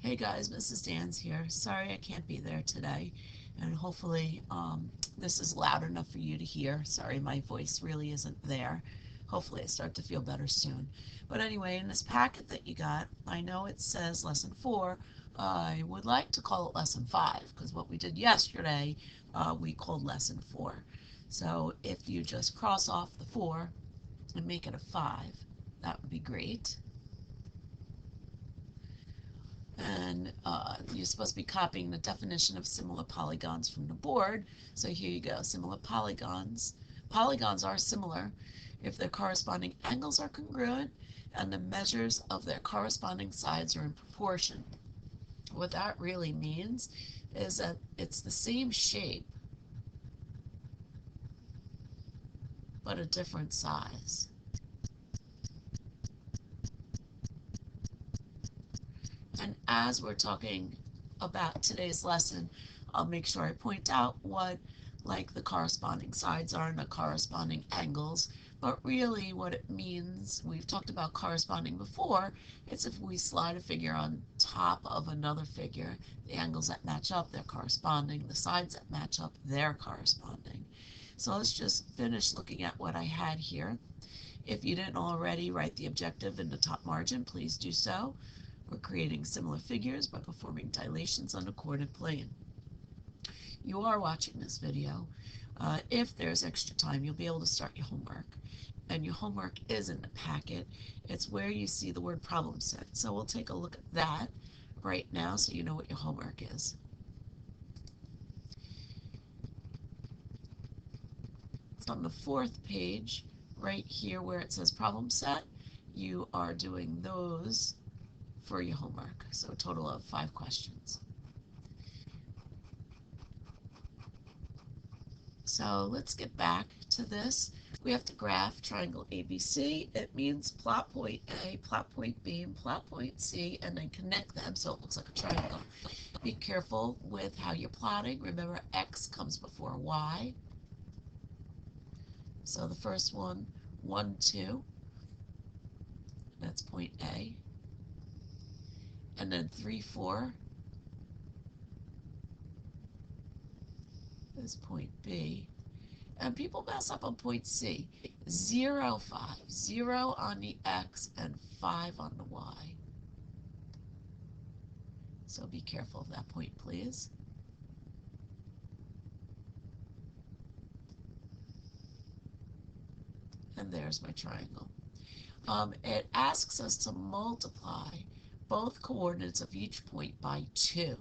Hey guys, Mrs. Dan's here. Sorry I can't be there today, and hopefully this is loud enough for you to hear. Sorry my voice really isn't there. Hopefully I start to feel better soon. But anyway, in this packet that you got, I know it says lesson 4. I would like to call it lesson 5 because what we did yesterday we called lesson 4. So if you just cross off the 4 and make it a 5, that would be great. And you're supposed to be copying the definition of similar polygons from the board. So here you go, similar polygons. Polygons are similar if their corresponding angles are congruent and the measures of their corresponding sides are in proportion. What that really means is that it's the same shape, but a different size. And as we're talking about today's lesson, I'll make sure I point out what like the corresponding sides are and the corresponding angles. But really what it means, we've talked about corresponding before, it's if we slide a figure on top of another figure, the angles that match up, they're corresponding, the sides that match up, they're corresponding. So let's just finish looking at what I had here. If you didn't already write the objective in the top margin, please do so. We're creating similar figures by performing dilations on a coordinate plane. You are watching this video. If there's extra time, you'll be able to start your homework. And your homework is in the packet. It's where you see the word problem set. So we'll take a look at that right now so you know what your homework is. It's on the 4th page, right here where it says problem set. You are doing those for your homework. So a total of 5 questions. So let's get back to this. We have to graph triangle ABC. It means plot point A, plot point B, and plot point C, and then connect them so it looks like a triangle. Be careful with how you're plotting. Remember, X comes before Y. So the first one, 1, 2, that's point A. And then 3, 4 is point B. And people mess up on point C. 0, 5. 0 on the X and 5 on the Y. So be careful of that point, please. And there's my triangle. It asks us to multiply both coordinates of each point by 2.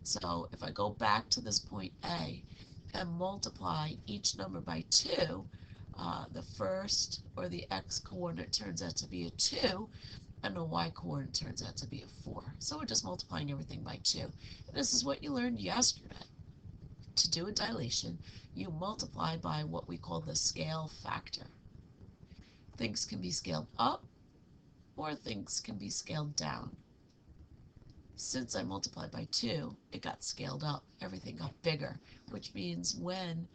So if I go back to this point A and multiply each number by 2, the first or the X coordinate turns out to be a 2 and the Y coordinate turns out to be a 4. So we're just multiplying everything by 2. And this is what you learned yesterday. To do a dilation, you multiply by what we call the scale factor. Things can be scaled up or things can be scaled down. Since I multiplied by 2, it got scaled up. Everything got bigger, which means when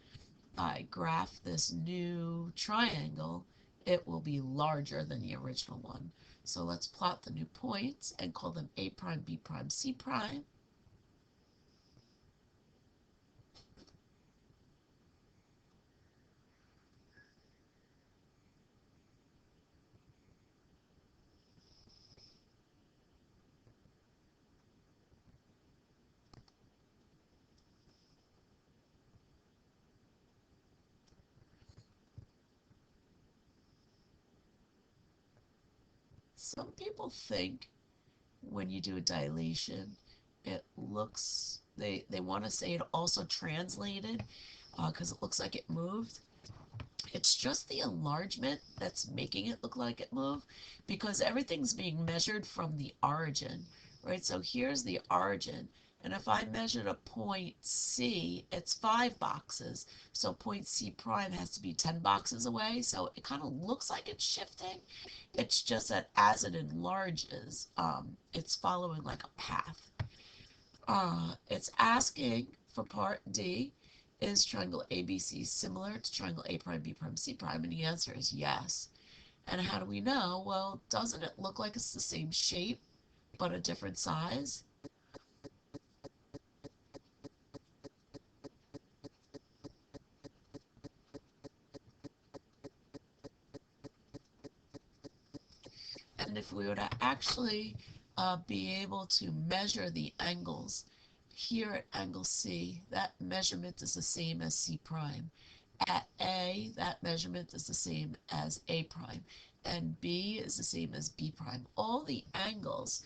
I graph this new triangle, it will be larger than the original one. So let's plot the new points and call them A prime, B prime, C prime. Some people think when you do a dilation, it looks, they want to say it also translated because it looks like it moved. It's just the enlargement that's making it look like it moved because everything's being measured from the origin, right? So here's the origin. And if I measured a point C, it's 5 boxes. So point C prime has to be 10 boxes away. So it kind of looks like it's shifting. It's just that as it enlarges, it's following like a path. It's asking for part D, is triangle ABC similar to triangle A prime, B prime, C prime? And the answer is yes. And how do we know? Well, doesn't it look like it's the same shape but a different size? if we were to actually be able to measure the angles, here at angle C, that measurement is the same as C prime. At A, that measurement is the same as A prime. And B is the same as B prime. All the angles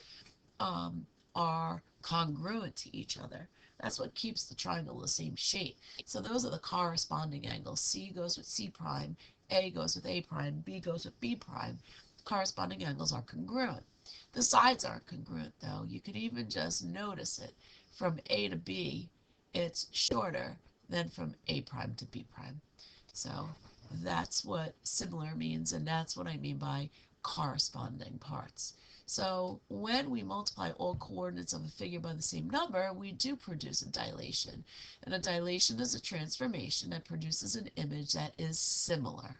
um, are congruent to each other. That's what keeps the triangle the same shape. So those are the corresponding angles. C goes with C prime, A goes with A prime, B goes with B prime. Corresponding angles are congruent. The sides aren't congruent though. You can even just notice it. From A to B, it's shorter than from A prime to B prime. So that's what similar means, and that's what I mean by corresponding parts. So when we multiply all coordinates of a figure by the same number, we do produce a dilation. And a dilation is a transformation that produces an image that is similar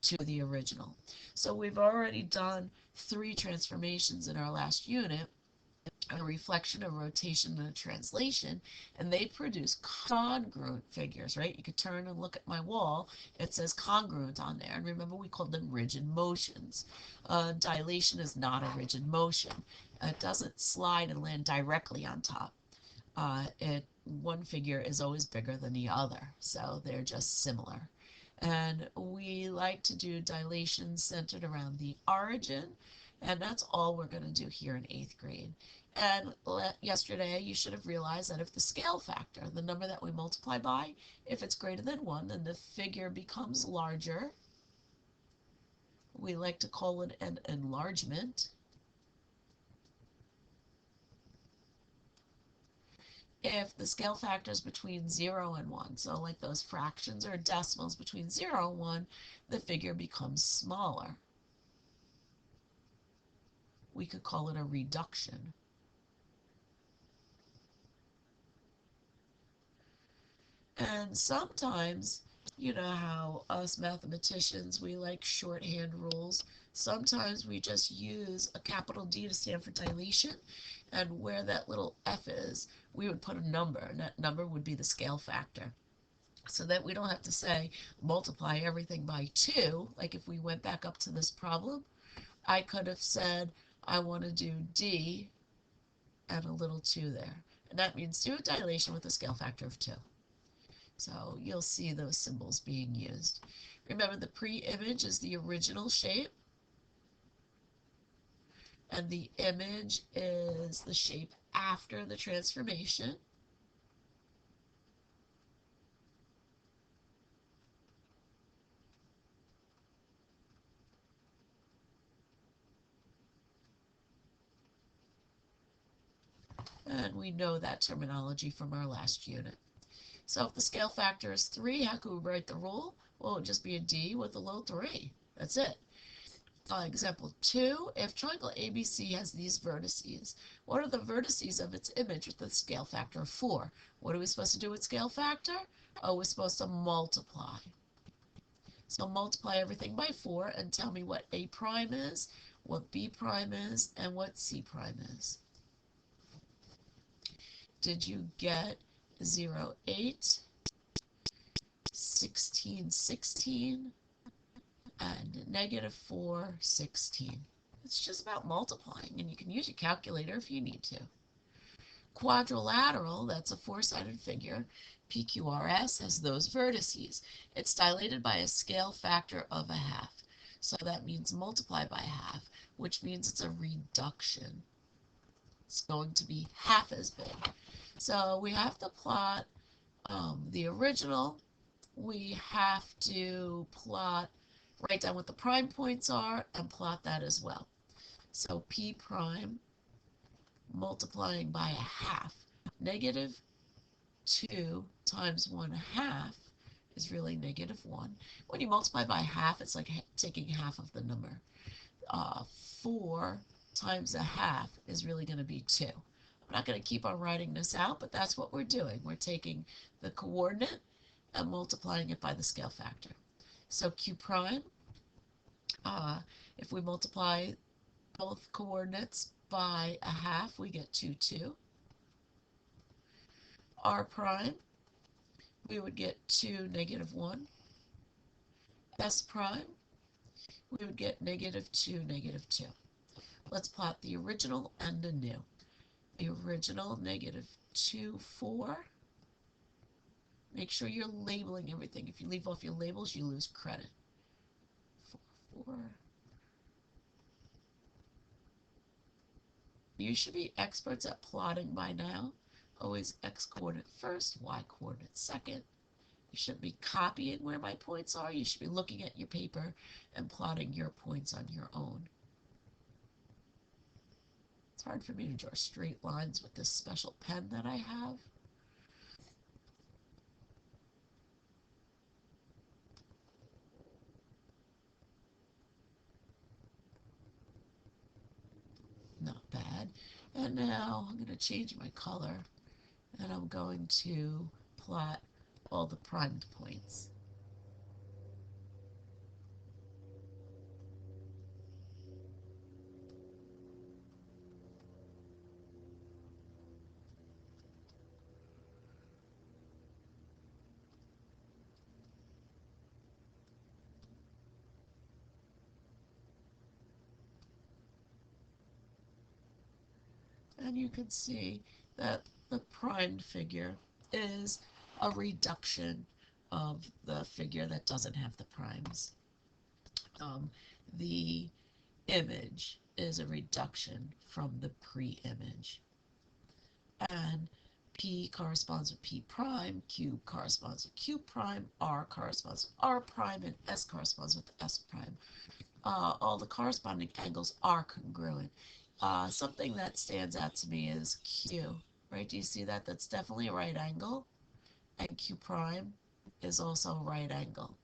to the original. So we've already done 3 transformations in our last unit, a reflection, a rotation, and a translation, and they produce congruent figures, right? You could turn and look at my wall. It says congruent on there. And remember, we called them rigid motions. Dilation is not a rigid motion. It doesn't slide and land directly on top. One figure is always bigger than the other, so they're just similar. And we like to do dilations centered around the origin, and that's all we're going to do here in 8th grade. And yesterday you should have realized that if the scale factor, the number that we multiply by, if it's greater than 1, then the figure becomes larger. We like to call it an enlargement. If the scale factor is between 0 and 1, so like those fractions or decimals between 0 and 1, the figure becomes smaller. We could call it a reduction. And sometimes, you know how us mathematicians, we like shorthand rules. Sometimes we just use a capital D to stand for dilation, and where that little F is, we would put a number, and that number would be the scale factor. So that we don't have to say multiply everything by 2, like if we went back up to this problem, I could have said I want to do D and a little 2 there. And that means do a dilation with a scale factor of 2. So you'll see those symbols being used. Remember, the pre-image is the original shape, and the image is the shape after the transformation. And we know that terminology from our last unit. So if the scale factor is 3, how could we write the rule? Well, it would just be a D with a little 3. That's it. Example 2, if triangle ABC has these vertices, what are the vertices of its image with the scale factor of 4? What are we supposed to do with scale factor? Oh, we're supposed to multiply. So multiply everything by 4 and tell me what A prime is, what B prime is, and what C prime is. Did you get 0, 8, 16, 16, and negative 4, 16? It's just about multiplying, and you can use your calculator if you need to. Quadrilateral, that's a 4-sided figure. PQRS has those vertices. It's dilated by a scale factor of a half. So that means multiply by half, which means it's a reduction. It's going to be half as big. So we have to plot the original. We have to write down what the prime points are and plot that as well. So P prime multiplying by a half. Negative 2 times 1/2 is really negative 1. When you multiply by half, it's like taking half of the number. 4 times a half is really going to be 2. I'm not going to keep on writing this out, but that's what we're doing. We're taking the coordinate and multiplying it by the scale factor. So Q prime, if we multiply both coordinates by a half, we get 2, 2. R prime, we would get 2, negative 1. S prime, we would get -2, -2. Let's plot the original and the new. The original, -2, 4. Make sure you're labeling everything. If you leave off your labels, you lose credit. 4, 4. You should be experts at plotting by now. Always x coordinate first, y coordinate second. You shouldn't be copying where my points are. You should be looking at your paper and plotting your points on your own. It's hard for me to draw straight lines with this special pen that I have. Not bad. And now I'm going to change my color, and I'm going to plot all the primed points. And you can see that the primed figure is a reduction of the figure that doesn't have the primes. The image is a reduction from the pre-image. And P corresponds with P prime, Q corresponds with Q prime, R corresponds with R prime, and S corresponds with S prime. All the corresponding angles are congruent. Something that stands out to me is Q, right? Do you see that? That's definitely a right angle, and Q prime is also a right angle.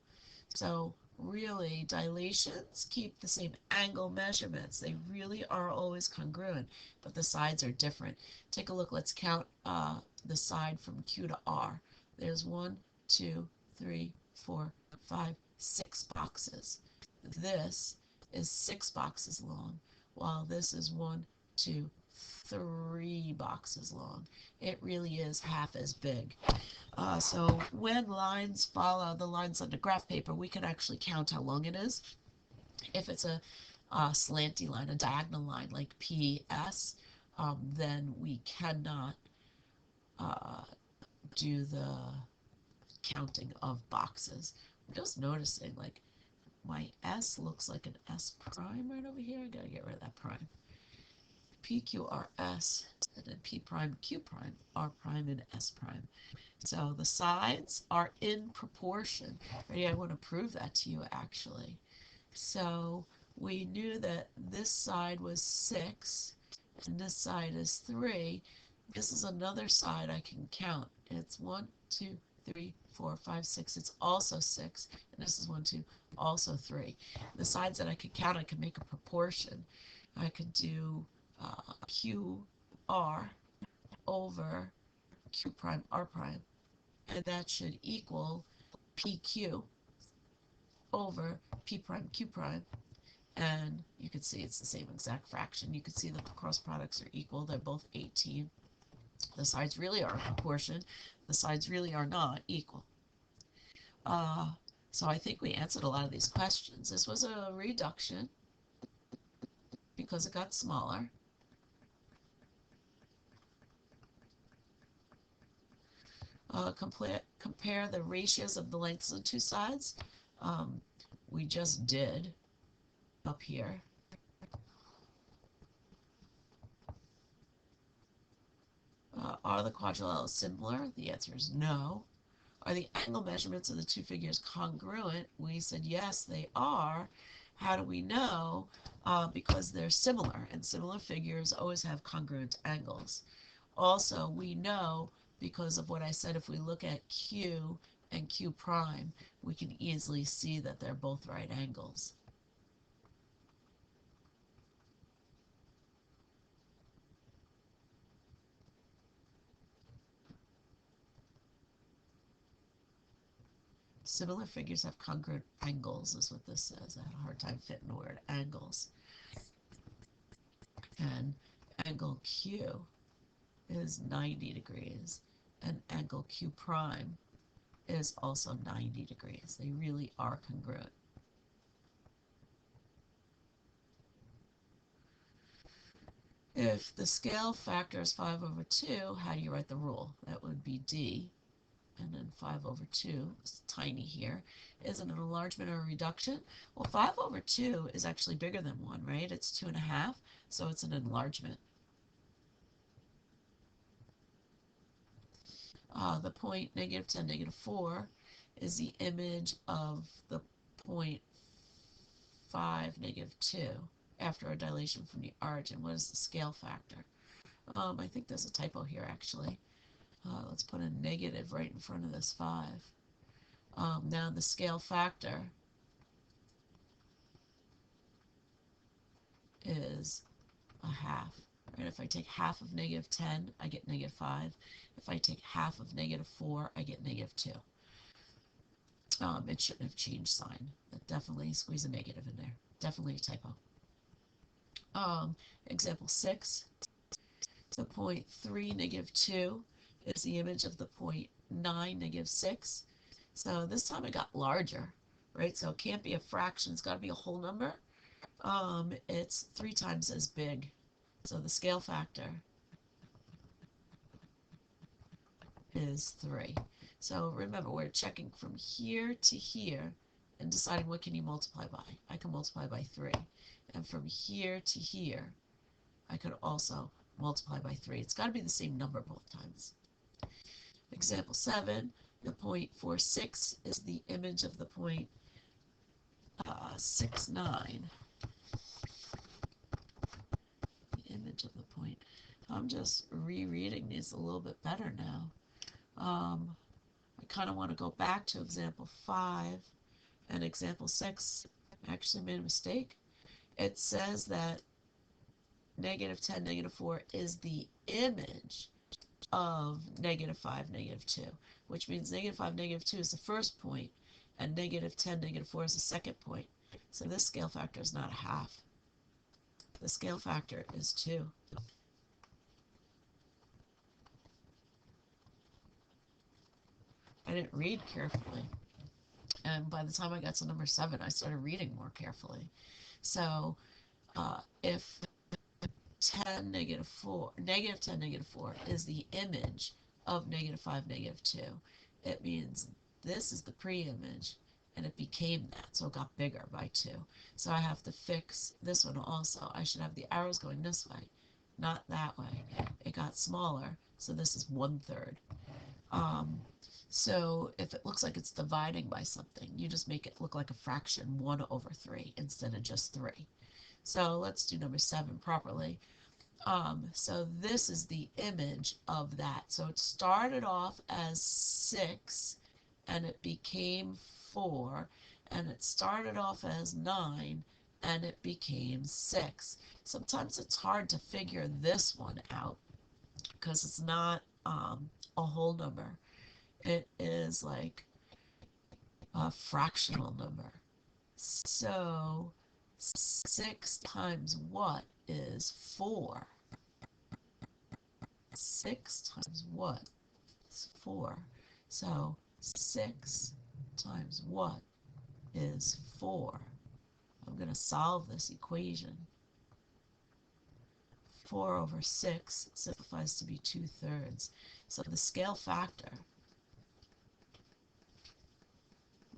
So really, dilations keep the same angle measurements. They really are always congruent, but the sides are different. Take a look. Let's count the side from Q to R. There's 1, 2, 3, 4, 5, 6 boxes. This is 6 boxes long, while this is 1, 2, 3 boxes long. It really is half as big. So when lines follow the lines on the graph paper, we can actually count how long it is. If it's a slanty line, a diagonal line like PS, then we cannot uh, do the counting of boxes. I'm just noticing, like, my S looks like an S prime right over here. I gotta get rid of that prime. PQRS, and then P prime, Q prime, R prime, and S prime. So the sides are in proportion. Ready? I want to prove that to you actually. So we knew that this side was 6 and this side is 3. This is another side I can count. It's 1, 2, 3, 4, 5, 6. It's also 6. And this is 1, 2, also 3. The sides that I could count, I could make a proportion. I could do QR over Q prime R prime, and that should equal PQ over P prime Q prime. And you can see it's the same exact fraction. You can see that the cross products are equal. They're both 18. The sides really are in proportion. The sides really are not equal. So I think we answered a lot of these questions. This was a reduction because it got smaller. Compare the ratios of the lengths of the two sides. We just did up here. Are the quadrilaterals similar? The answer is no. Are the angle measurements of the two figures congruent? We said yes, they are. How do we know? Because they're similar, and similar figures always have congruent angles. Also, we know because of what I said, if we look at Q and Q prime, we can easily see that they're both right angles. Similar figures have congruent angles, is what this says. I had a hard time fitting the word angles. And angle Q is 90 degrees, and angle Q prime is also 90 degrees. They really are congruent. If the scale factor is 5 over 2, how do you write the rule? That would be D, and then 5 over 2 is tiny here. Is it an enlargement or a reduction? Well, 5 over 2 is actually bigger than 1, right? It's 2.5, so it's an enlargement. The point -10, -4 is the image of the point 5, -2 after a dilation from the origin. What is the scale factor? I think there's a typo here, actually. Let's put a negative right in front of this 5. Now the scale factor is a half. Right? If I take half of -10, I get -5. If I take half of -4, I get -2. It shouldn't have changed sign. But definitely squeeze a negative in there. Definitely a typo. Example 6. The point 3, -2 is the image of the point 9, -6. So this time it got larger, right? So it can't be a fraction. It's got to be a whole number. It's 3 times as big. So the scale factor is 3. So remember, we're checking from here to here and deciding what can you multiply by. I can multiply by 3. And from here to here, I could also multiply by 3. It's got to be the same number both times. Example 7, the point 4, 6 is the image of the point 6, 9. The image of the point. I'm just rereading these a little bit better now. I kind of want to go back to example 5 and example 6. I actually made a mistake. It says that -10, -4 is the image of -5, -2, which means -5, -2 is the first point, and -10, -4 is the second point. So this scale factor is not a half. The scale factor is 2. I didn't read carefully, and by the time I got to number 7, I started reading more carefully. So if 10, -4, -10, -4 is the image of -5, -2, it means this is the pre-image, and it became that, so it got bigger by 2. So I have to fix this one also. I should have the arrows going this way, not that way. It got smaller, so this is 1/3. So if it looks like it's dividing by something, you just make it look like a fraction, 1/3, instead of just 3. So let's do number 7 properly. So this is the image of that. So it started off as 6, and it became 4, and it started off as 9, and it became 6. Sometimes it's hard to figure this one out because it's not a whole number. It is like a fractional number. So 6 times what is 4? 6 times what is 4? So 6 times what is 4? I'm going to solve this equation. 4 over 6 simplifies to be 2/3. So the scale factor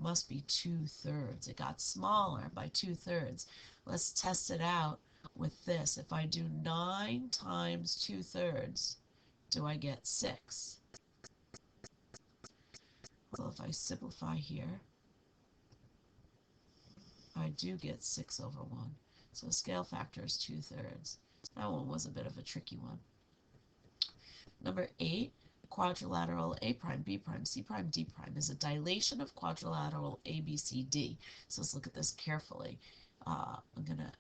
must be 2/3. It got smaller by 2/3. Let's test it out with this. If I do 9 times 2/3, do I get 6? So if I simplify here, I do get 6 over 1. So the scale factor is 2/3. That one was a bit of a tricky one. Number 8, quadrilateral A prime, B prime, C prime, D prime is a dilation of quadrilateral A, B, C, D. So let's look at this carefully. I'm going to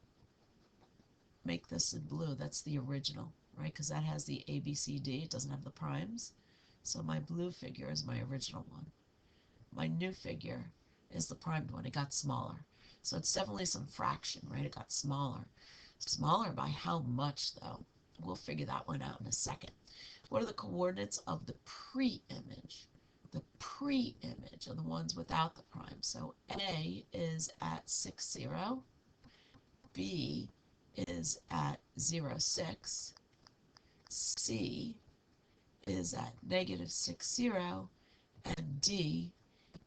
make this in blue. That's the original, right? Because that has the A, B, C, D. It doesn't have the primes. So my blue figure is my original one. My new figure is the primed one. It got smaller. So it's definitely some fraction, right? It got smaller. Smaller by how much, though? We'll figure that one out in a second. What are the coordinates of the pre-image? The pre-image are the ones without the prime. So A is at 6, 0. B is at 0, 6. C is at negative 6, 0. And D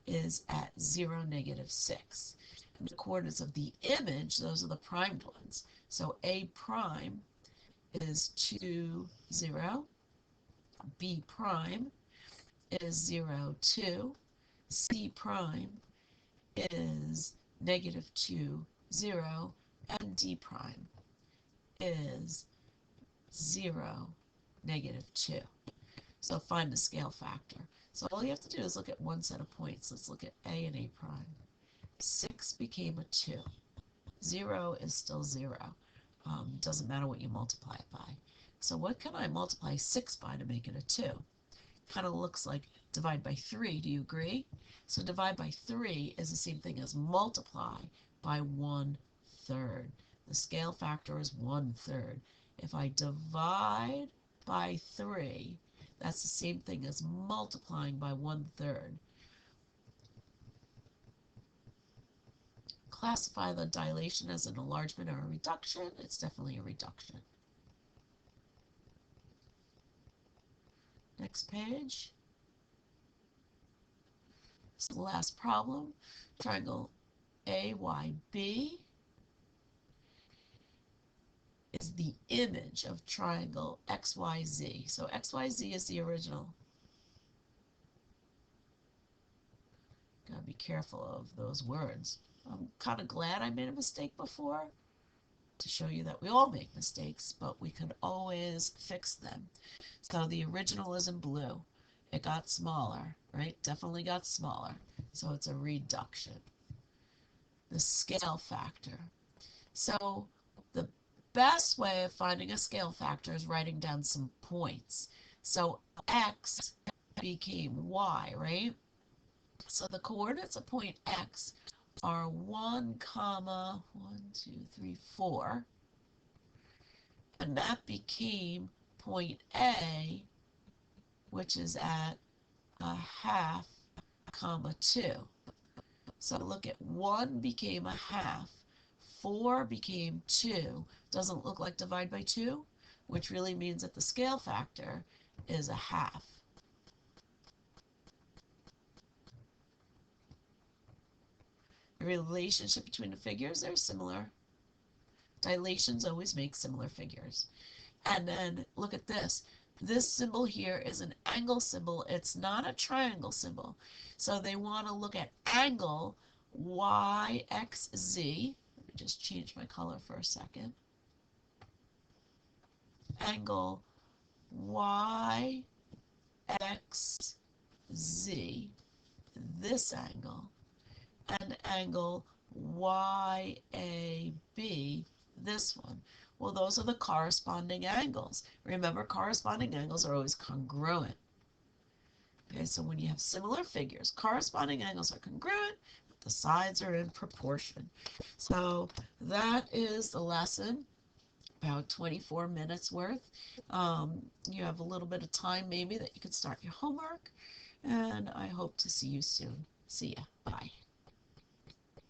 is at 0, negative 6. And the coordinates of the image, those are the primed ones. So A prime is 2, 0. B prime is 0, 2. C prime is negative 2, 0. And D prime is 0, negative 2. So find the scale factor. So all you have to do is look at one set of points. Let's look at A and A prime. 6 became a 2. 0 is still 0. Doesn't matter what you multiply it by. So what can I multiply 6 by to make it a 2? Kind of looks like divide by 3. Do you agree? So divide by 3 is the same thing as multiply by 1/3. The scale factor is 1/3. If I divide by 3, that's the same thing as multiplying by 1/3. Classify the dilation as an enlargement or a reduction. It's definitely a reduction. Next page. This is the last problem. Triangle AYB is the image of triangle XYZ. So XYZ is the original. Gotta be careful of those words. I'm kind of glad I made a mistake before to show you that we all make mistakes, but we can always fix them. So the original is in blue. It got smaller, right? Definitely got smaller. So it's a reduction. The scale factor. So the best way of finding a scale factor is writing down some points. So X became Y, right? So the coordinates of point X are 1, 2, 3, 4. And that became point A, which is at 1/2, 2. So look at 1 became 1/2, 4 became 2. Doesn't look like divide by 2, which really means that the scale factor is 1/2. The relationship between the figures, they're similar. Dilations always make similar figures. And then look at this. This symbol here is an angle symbol. It's not a triangle symbol. So they want to look at angle YXZ. Let me just change my color for a second. Angle YXZ, this angle, and angle YAB, this one. Well, those are the corresponding angles. Remember, corresponding angles are always congruent. Okay, so when you have similar figures, corresponding angles are congruent, but the sides are in proportion. So that is the lesson, about 24 minutes worth. You have a little bit of time maybe that you can start your homework, and I hope to see you soon. See ya. Bye.